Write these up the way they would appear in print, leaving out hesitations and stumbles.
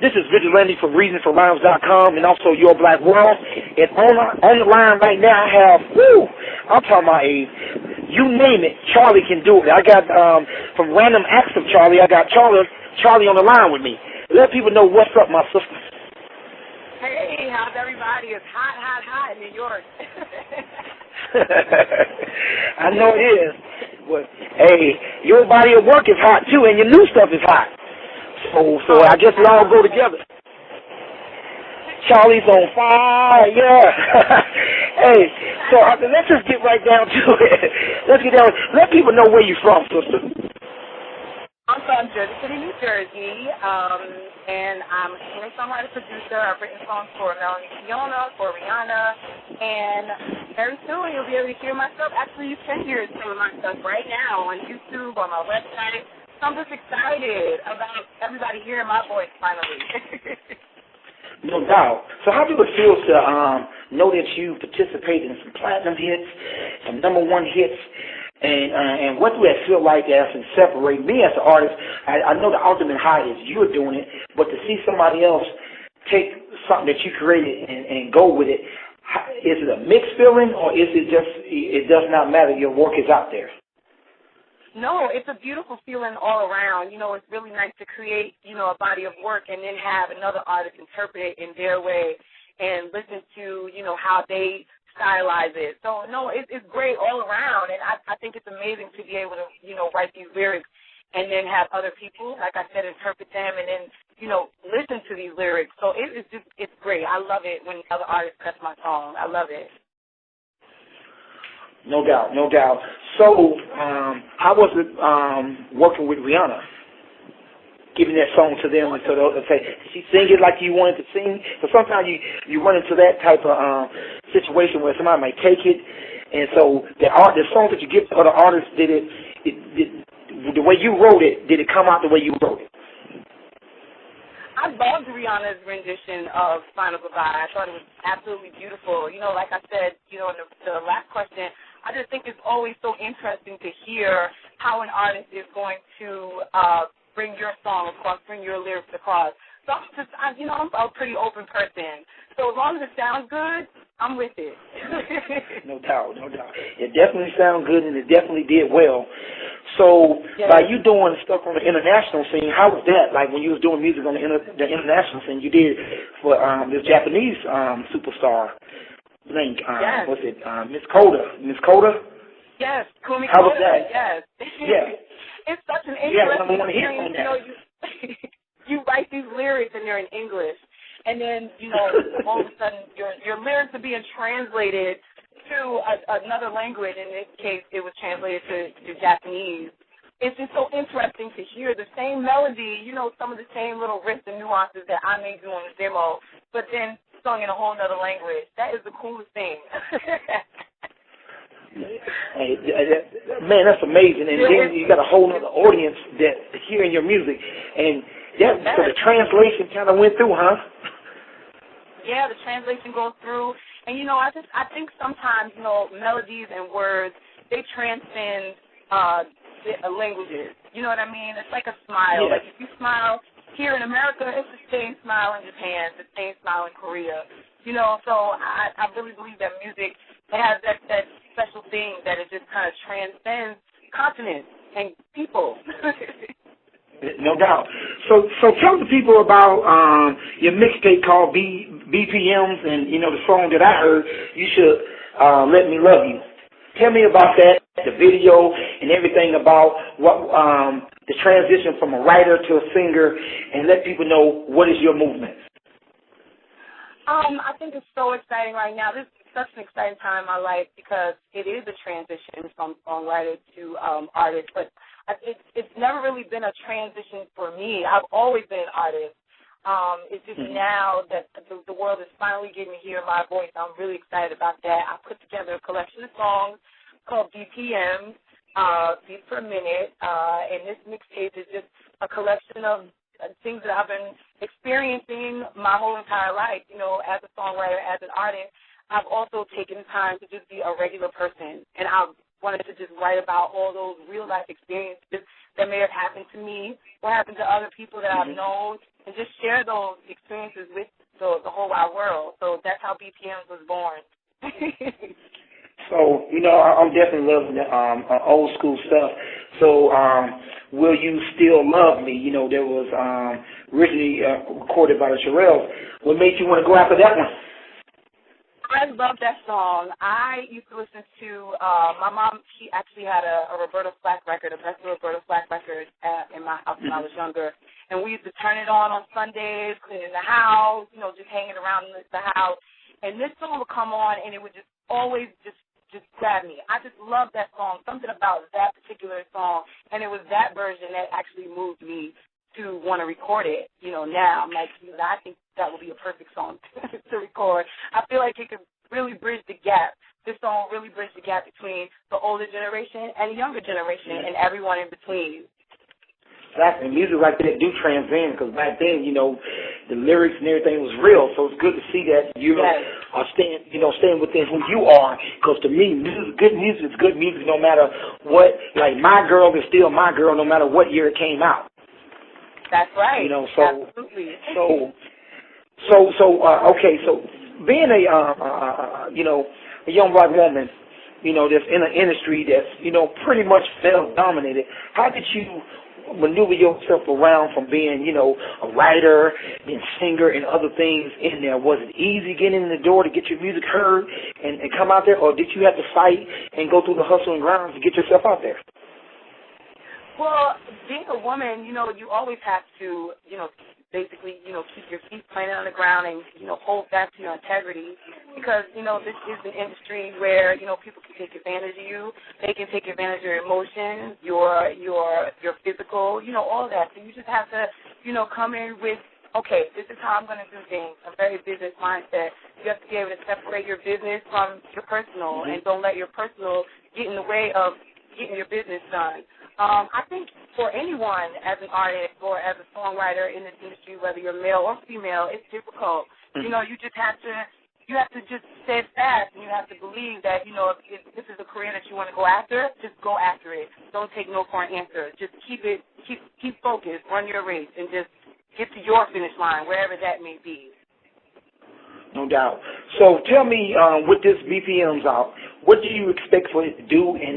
This is Vigalantee from ReasonForRhymes.com and also Your Black World. And on the line right now I have, I'm talking about you name it, Charlie can do it. I got, from Random Acts of Charlie, I got Charlie on the line with me. Let people know what's up, my sister. Hey, how's everybody? It's hot in New York. I know it is. But, hey, your body of work is hot, too, and your new stuff is hot. So I guess we all go together. Charlie's on fire. Hey, so let's just get right down to it. Let's get down. Let people know where you're from, sister. I'm from Jersey City, New Jersey, and I'm a singer-songwriter producer. I've written songs for Melanie Fiona, for Rihanna, and very soon you'll be able to hear my stuff. Actually, you can hear some of my stuff right now on YouTube, on my website. So I'm just excited about everybody hearing my voice finally. No doubt. So how do it feel to know that you participated in some platinum hits, some #1 hits, and what do that feel like as and separate me as an artist? I know the ultimate high is you're doing it, but to see somebody else take something that you created and go with it, is it a mixed feeling or is it just it does not matter, your work is out there? No, it's a beautiful feeling all around. You know, it's really nice to create, a body of work and then have another artist interpret it in their way and listen to, how they stylize it. So, no, it's great all around, and I think it's amazing to be able to, write these lyrics and then have other people, like I said, interpret them and then, listen to these lyrics. So it's great. I love it when other artists cut my song. I love it. No doubt. So, how was it working with Rihanna? Giving that song to them and so they'll say, did she sing it like you wanted to sing? So sometimes you run into that type of situation where somebody might take it, and so the songs that you give to other artists, the way you wrote it, did it come out the way you wrote it? I loved Rihanna's rendition of Final Goodbye. I thought it was absolutely beautiful. Like I said, in the last question, I just think it's always so interesting to hear how an artist is going to bring your song across, bring your lyrics across. So I'm a pretty open person. So as long as it sounds good, I'm with it. No doubt. It definitely sounds good, and it definitely did well. So, by you doing stuff on the international scene, how was that? Like when you was doing music on the international scene, you did for this Japanese superstar. Link, what's it? Miss Coda. Yes, Kumi How was Koda, that? Yes. Yeah. It's such an interesting experience. You write these lyrics and they're in English, and then all of a sudden your lyrics are being translated to another language. In this case, it was translated to Japanese. It's just so interesting to hear the same melody, some of the same little riffs and nuances that I may do on the demo, but then sung in a whole other language. That is the coolest thing. Hey, man, that's amazing. And then you got a whole other audience that hearing your music, and so the translation kind of went through, huh? Yeah, the translation goes through. And, I think sometimes, melodies and words, they transcend languages. You know what I mean? It's like a smile. Yeah. Like if you smile here in America, it's the same smile in Japan, the same smile in Korea. So I really believe that music has that special thing that it just kind of transcends continents and people. No doubt. So tell the people about your mixtape called BPMs and, the song that I heard, You Should Let Me Love You. Tell me about that, the video, and everything about what the transition from a writer to a singer, and let people know what is your movement. I think it's so exciting right now. This is such an exciting time in my life because it is a transition from songwriter to artist, but it's never really been a transition for me. I've always been an artist. It's just now that the world is finally getting to hear my voice. I'm really excited about that. I put together a collection of songs called BPMs, Beats Per Minute, and this mixtape is just a collection of things that I've been experiencing my whole entire life, as a songwriter, as an artist. I've also taken time to just be a regular person, and I wanted to just write about all those real-life experiences that may have happened to me, what happened to other people that I've known, and just share those experiences with the whole wide world. So that's how BPMs was born. So, I'm definitely loving the old school stuff. So, Will You Still Love Me, there was originally recorded by the Shirelles. What made you want to go after that one? I love that song. I used to listen to, my mom, she actually had a Roberta Flack record, a best Roberta Flack record in my house when I was younger. And we used to turn it on Sundays, cleaning the house, just hanging around the house. And this song would come on, and it would just always just grab me. I just love that song, something about that particular song. And it was that version that actually moved me to want to record it, now. I'm like, I think that would be a perfect song to record. I feel like it could really bridge the gap. This song will really bridge the gap between the older generation and the younger generation and everyone in between. Exactly. Music like that do transcend, because back then, the lyrics and everything was real. So it's good to see that you are staying within who you are. Because to me, good music is good music no matter what. Like, My Girl is still My Girl no matter what year it came out. That's right. Absolutely. Okay. So being a young black woman, that's in an industry that's pretty much male dominated. How did you maneuver yourself around from being a writer, being a singer, and other things in there? Was it easy getting in the door to get your music heard and come out there, or did you have to fight and go through the hustle and grind to get yourself out there? Well, being a woman, you always have to, basically, keep your feet planted on the ground and, hold back to your integrity, because, this is an industry where, people can take advantage of you. They can take advantage of your emotions, your physical, all of that. So you just have to, come in with, okay, this is how I'm going to do things, a very business mindset. You have to be able to separate your business from your personal, and don't let your personal get in the way of getting your business done. I think for anyone as an artist or as a songwriter in this industry, whether you're male or female, it's difficult. You just have to just stay fast, and you have to believe that, if this is a career that you want to go after, just go after it. Don't take no for an answer. Just keep focused, run your race, and just get to your finish line, wherever that may be. No doubt. So tell me, with this BPMs out, what do you expect for it to do? And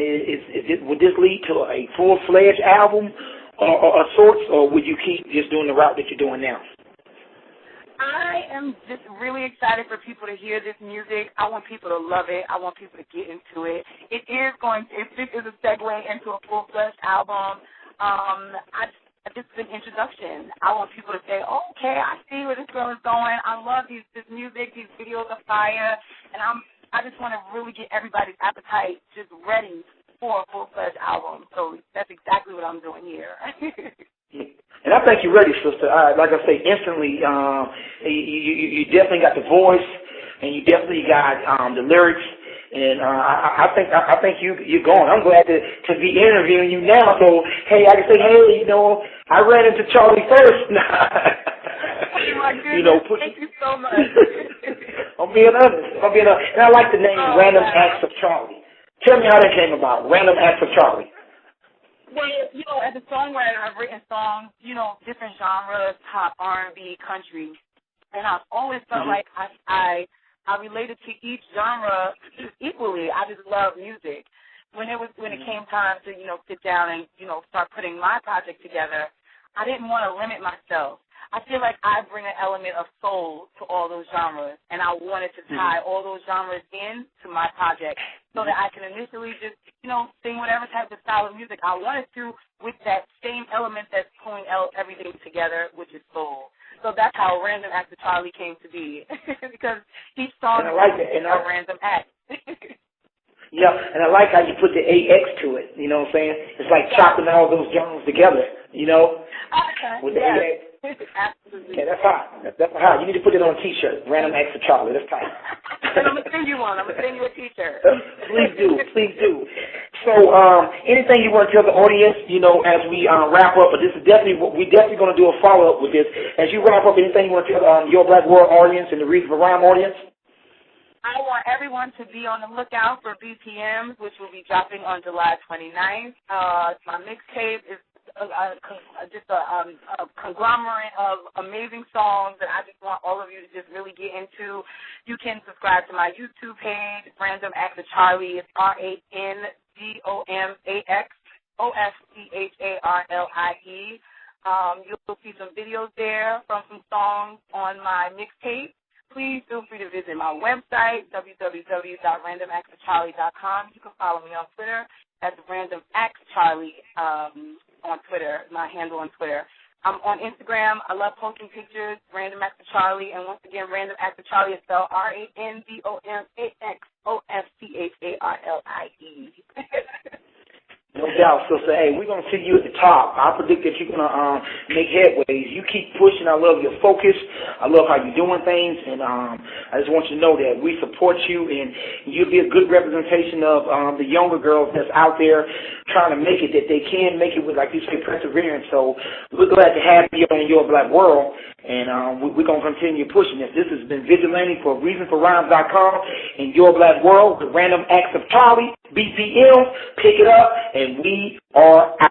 would this lead to a full-fledged album or sorts, or would you keep just doing the route that you're doing now? I am just really excited for people to hear this music. I want people to love it. I want people to get into it. It is a segue into a full-fledged album. This is an introduction. I want people to say, oh, okay, I see where this girl is going. I love this music. These videos are fire. And I just want to really get everybody's appetite just ready for a full-fledged album. So that's exactly what I'm doing here. And I think you're ready, sister. Like I say, instantly, you definitely got the voice, and you definitely got the lyrics. And I think you're going. I'm glad to be interviewing you now. So hey, I can say, hey, I ran into Charlie first. Oh my goodness! Thank you so much. I'm being honest. And I like the name Random Acts of Charlie. Tell me how that came about. Random Acts of Charlie. Well, as a songwriter, I've written songs, different genres, pop, R&B, country, and I've always felt like I related to each genre equally. I just love music. When it came time to, sit down and, start putting my project together, I didn't want to limit myself. I feel like I bring an element of soul to all those genres, and I wanted to tie all those genres into my project so that I can initially just, sing whatever type of style of music I wanted to with that same element that's pulling everything together, which is soul. So that's how Random Act of Charlie came to be, because each song is a random act. Yeah, and I like how you put the AX to it, you know what I'm saying? It's like chopping all those genres together, with the AX. Absolutely. Yeah, that's hot. That's hot. You need to put it on a T-shirt. Random Acts of Charlie. That's tight. And I'm going to send you one. I'm going to send you a T-shirt. Please do. So anything you want to tell the audience, as we wrap up, but this is we're definitely going to do a follow-up with this. As you wrap up, anything you want to tell Your Black World audience and the Reason for Rhyme audience? I want everyone to be on the lookout for BPMs, which will be dropping on July 29th. My mixtape is just a conglomerate of amazing songs that I just want all of you to just really get into. You can subscribe to my YouTube page, Random Acts of Charlie. It's RANDOMAXOFCHARLIE. You'll see some videos there from some songs on my mixtape. Please feel free to visit my website, www.randomactsofcharlie.com. You can follow me on Twitter at Random Acts Charlie on Twitter, my handle on Twitter. I'm on Instagram. I love posting pictures, Random Acts of Charlie. And once again, Random Acts of Charlie is spelled RANDOMAXOFCHARLIE. No doubt, sister. Hey, we're going to see you at the top. I predict that you're going to make headways. You keep pushing. I love your focus. I love how you're doing things. And I just want you to know that we support you, and you'll be a good representation of the younger girls that's out there trying to make it, that they can make it with, like you say, perseverance. So we're glad to have you on Your Black World, and we're going to continue pushing this. This has been Vigalantee for ReasonForRhymes.com and Your Black World, the Random Acts of Charlie, BPM. Pick it up, and we are out.